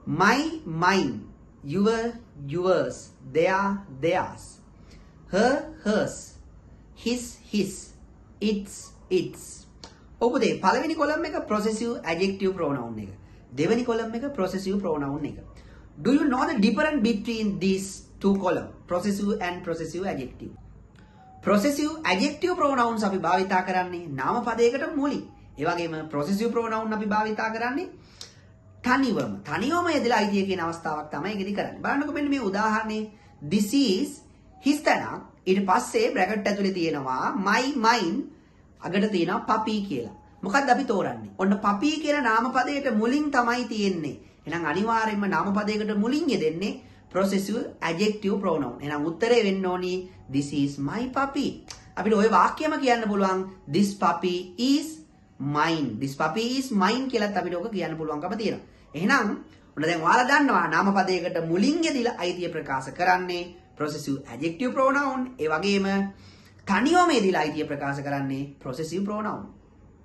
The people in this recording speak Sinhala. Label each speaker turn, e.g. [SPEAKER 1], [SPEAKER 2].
[SPEAKER 1] My, mine. Your, yours. Their, theirs. Her, hers. His, his. Its, its. ඔබේ පළවෙනි කොලම් එක possessive adjective pronoun එක. දෙවෙනි කොලම් එක possessive pronoun එක. Do you know the difference between these two columns? Possessive and possessive adjective. Possessive adjective pronouns අපි භාවිතා කරන්නේ නාම පදයකට මුලින්. ඒ වගේම possessive pronoun අපි භාවිතා කරන්නේ තනිවම යෙදලා අයිතිය කියන අවස්ථාවක් තමයි ඒකෙදි කරන්නේ. බලන්නකො මෙන්න මේ උදාහරණේ this is his තැනක් ඊට පස්සේ බ්‍රැකට් ඇතුලේ තියෙනවා my mine අගට තියෙනවා puppy කියලා. මොකක්ද අපි තෝරන්නේ? ඔන්න puppy කියන නාම පදයට මුලින් තමයි තියෙන්නේ. එහෙනම් අනිවාර්යයෙන්ම නාම පදයකට මුලින් යෙදෙන්නේ possessive adjective pronoun. එහෙනම් උත්තරේ වෙන්න ඕනි this is my puppy. අපිට ওই වාක්‍යයම කියන්න පුළුවන් this puppy is mine. This puppy is mine කියලාත් අපිට ඔක කියන්න පුළුවන්කම තියෙනවා. එහෙනම් ඔන්න දැන් ඔයාලා දන්නවා නාම පදයකට මුලින් යෙදিলা අයිතිය ප්‍රකාශ කරන්නේ possessive adjective pronoun. ඒ වගේම තනියම යෙදিলা අයිතිය ප්‍රකාශ කරන්නේ possessive pronoun.